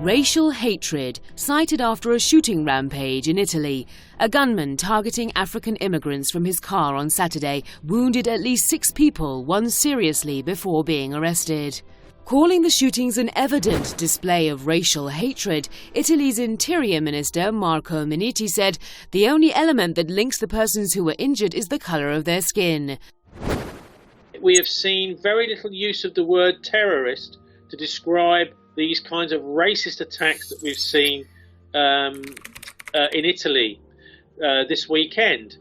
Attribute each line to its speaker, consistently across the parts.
Speaker 1: Racial hatred, cited after a shooting rampage in Italy. A gunman targeting African immigrants from his car on Saturday wounded at least 6 people, one seriously, before being arrested. Calling the shootings an evident display of racial hatred, Italy's Interior Minister Marco Minniti said the only element that links the persons who were injured is the colour of their skin.
Speaker 2: We have seen very little use of the word terrorist to describe these kinds of racist attacks that we've seen in Italy this weekend,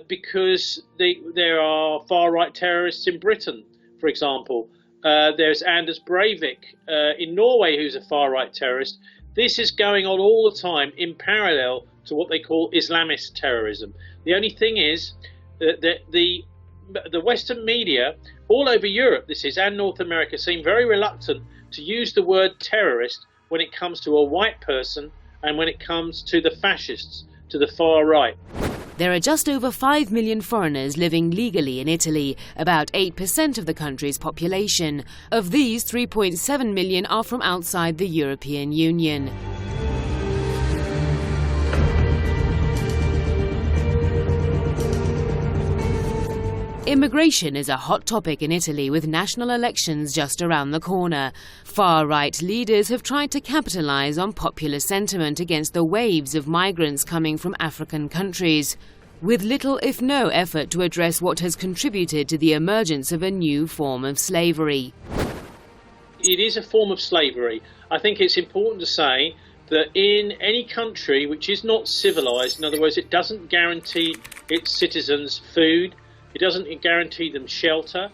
Speaker 2: because there are far-right terrorists in Britain, for example. There's Anders Breivik in Norway, who's a far-right terrorist. This is going on all the time in parallel to what they call Islamist terrorism. The only thing is that the Western media all over Europe, and North America, seem very reluctant to use the word terrorist when it comes to a white person and when it comes to the fascists, to the far right.
Speaker 1: There are just over 5 million foreigners living legally in Italy, about 8% of the country's population. Of these, 3.7 million are from outside the European Union. Immigration is a hot topic in Italy, with national elections just around the corner. Far-right leaders have tried to capitalize on popular sentiment against the waves of migrants coming from African countries, with little if no effort to address what has contributed to the emergence of a new form of slavery.
Speaker 2: It is a form of slavery. I think it's important to say that in any country which is not civilized, in other words, it doesn't guarantee its citizens food, it doesn't guarantee them shelter,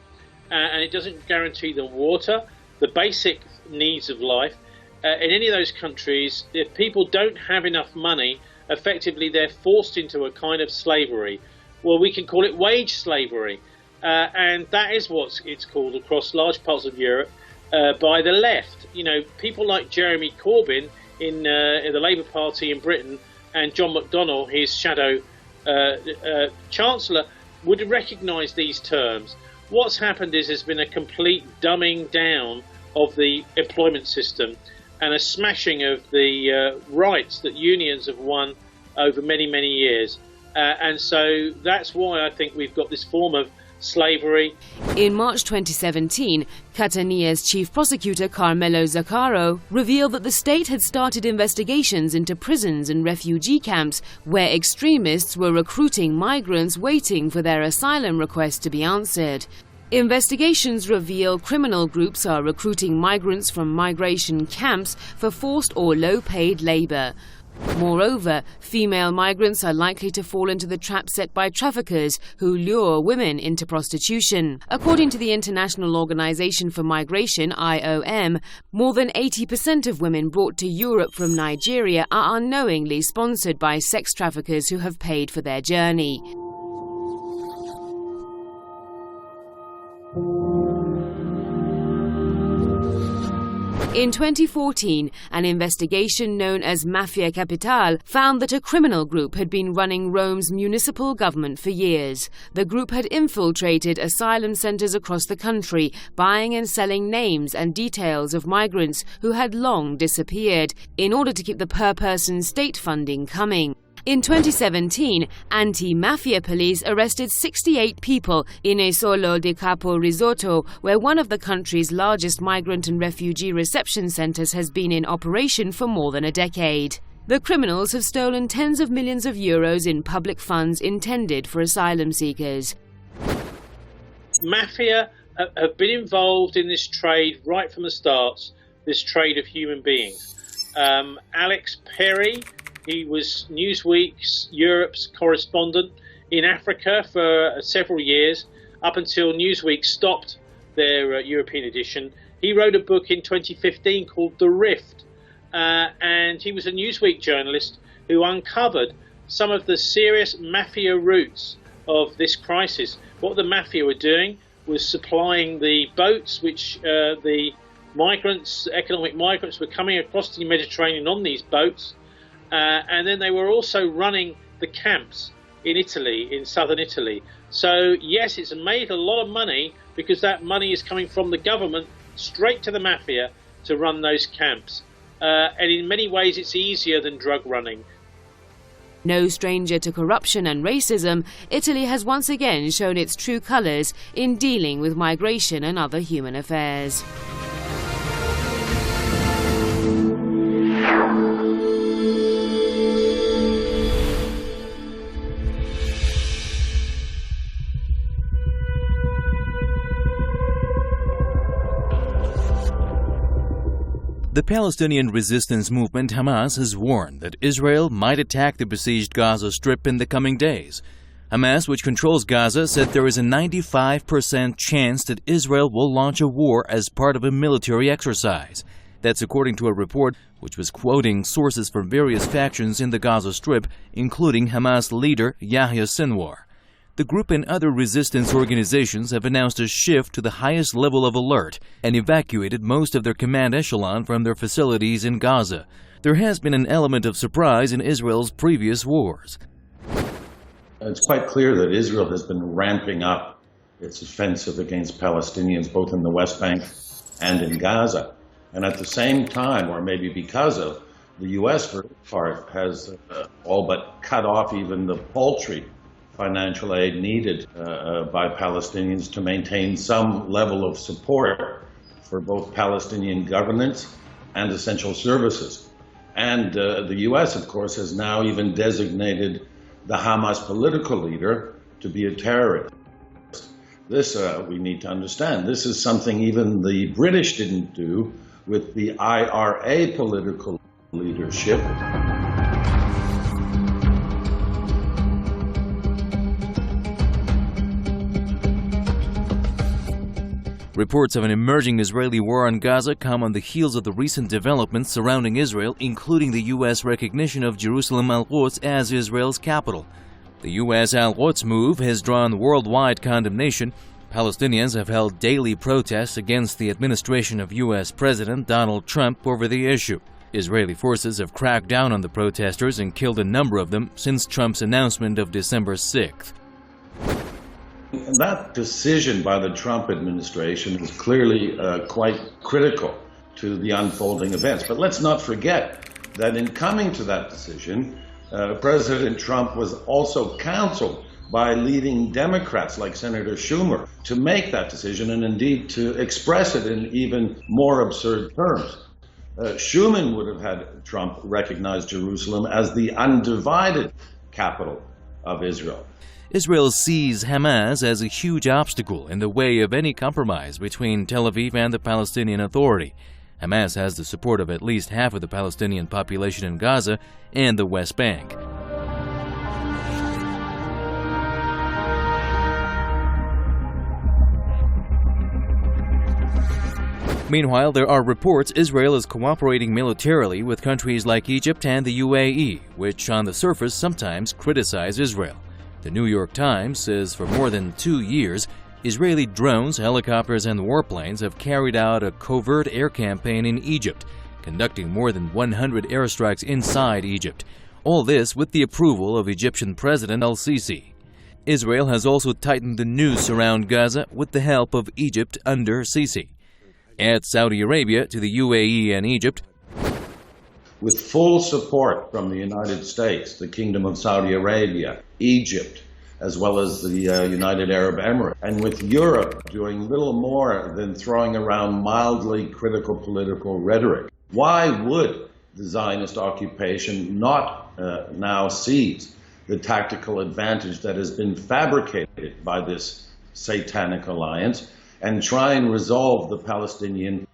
Speaker 2: and it doesn't guarantee them water, the basic needs of life. In any of those countries, if people don't have enough money, effectively they're forced into a kind of slavery. Well, we can call it wage slavery, and that is what it's called across large parts of Europe by the left. You know, people like Jeremy Corbyn in the Labour Party in Britain and John McDonnell, his shadow Chancellor, would recognise these terms. What's happened is there's been a complete dumbing down of the employment system and a smashing of the rights that unions have won over many, many years. And so that's why I think we've got this form of slavery.
Speaker 1: In March 2017, Catania's chief prosecutor Carmelo Zaccaro revealed that the state had started investigations into prisons and refugee camps where extremists were recruiting migrants waiting for their asylum requests to be answered. Investigations reveal criminal groups are recruiting migrants from migration camps for forced or low-paid labor. Moreover, female migrants are likely to fall into the trap set by traffickers who lure women into prostitution. According to the International Organization for Migration, IOM, more than 80% of women brought to Europe from Nigeria are unknowingly sponsored by sex traffickers who have paid for their journey. In 2014, an investigation known as Mafia Capitale found that a criminal group had been running Rome's municipal government for years. The group had infiltrated asylum centres across the country, buying and selling names and details of migrants who had long disappeared, in order to keep the per-person state funding coming. In 2017, anti-mafia police arrested 68 people in Isolo di Capo Rizotto, where one of the country's largest migrant and refugee reception centres has been in operation for more than a decade. The criminals have stolen tens of millions of euros in public funds intended for asylum seekers.
Speaker 2: Mafia have been involved in this trade right from the start, this trade of human beings. Alex Perry, he was Newsweek's Europe's correspondent in Africa for several years, up until Newsweek stopped their European edition. He wrote a book in 2015 called The Rift, and he was a Newsweek journalist who uncovered some of the serious mafia roots of this crisis. What the mafia were doing was supplying the boats which the migrants, economic migrants, were coming across the Mediterranean on these boats. And then they were also running the camps in Italy, in southern Italy. So yes, it's made a lot of money because that money is coming from the government straight to the mafia to run those camps. and in many ways it's easier than drug running.
Speaker 1: No stranger to corruption and racism, Italy has once again shown its true colours in dealing with migration and other human affairs.
Speaker 3: The Palestinian resistance movement Hamas has warned that Israel might attack the besieged Gaza Strip in the coming days. Hamas, which controls Gaza, said there is a 95% chance that Israel will launch a war as part of a military exercise. That's according to a report which was quoting sources from various factions in the Gaza Strip, including Hamas leader Yahya Sinwar. The group and other resistance organizations have announced a shift to the highest level of alert and evacuated most of their command echelon from their facilities in Gaza. There has been an element of surprise in Israel's previous wars.
Speaker 4: It's quite clear that Israel has been ramping up its offensive against Palestinians both in the West Bank and in Gaza. And at the same time, or maybe because of, the U.S. for its part has all but cut off even the paltry financial aid needed by Palestinians to maintain some level of support for both Palestinian governance and essential services. And the U.S., of course, has now even designated the Hamas political leader to be a terrorist. This, we need to understand, this is something even the British didn't do with the IRA political leadership.
Speaker 3: Reports of an emerging Israeli war on Gaza come on the heels of the recent developments surrounding Israel, including the U.S. recognition of Jerusalem Al-Quds as Israel's capital. The U.S. Al-Quds move has drawn worldwide condemnation. Palestinians have held daily protests against the administration of U.S. President Donald Trump over the issue. Israeli forces have cracked down on the protesters and killed a number of them since Trump's announcement of December 6th.
Speaker 4: That decision by the Trump administration is clearly quite critical to the unfolding events. But let's not forget that in coming to that decision, President Trump was also counseled by leading Democrats like Senator Schumer to make that decision and indeed to express it in even more absurd terms. Schumer would have had Trump recognize Jerusalem as the undivided capital of Israel.
Speaker 3: Israel sees Hamas as a huge obstacle in the way of any compromise between Tel Aviv and the Palestinian Authority. Hamas has the support of at least half of the Palestinian population in Gaza and the West Bank. Meanwhile, there are reports Israel is cooperating militarily with countries like Egypt and the UAE, which on the surface sometimes criticize Israel. The New York Times says for more than 2 years, Israeli drones, helicopters, and warplanes have carried out a covert air campaign in Egypt, conducting more than 100 airstrikes inside Egypt. All this with the approval of Egyptian President al-Sisi. Israel has also tightened the noose around Gaza with the help of Egypt under Sisi. Add Saudi Arabia to the UAE and Egypt.
Speaker 4: With full support from the United States, the Kingdom of Saudi Arabia, Egypt, as well as the United Arab Emirates, and with Europe doing little more than throwing around mildly critical political rhetoric. Why would the Zionist occupation not now seize the tactical advantage that has been fabricated by this satanic alliance and try and resolve the Palestinian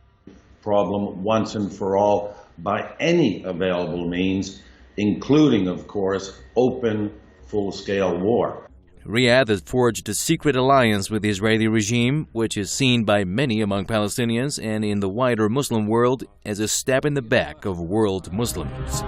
Speaker 4: problem once and for all by any available means, including, of course, open, full-scale war?
Speaker 3: Riyadh has forged a secret alliance with the Israeli regime, which is seen by many among Palestinians and in the wider Muslim world as a stab in the back of world Muslims.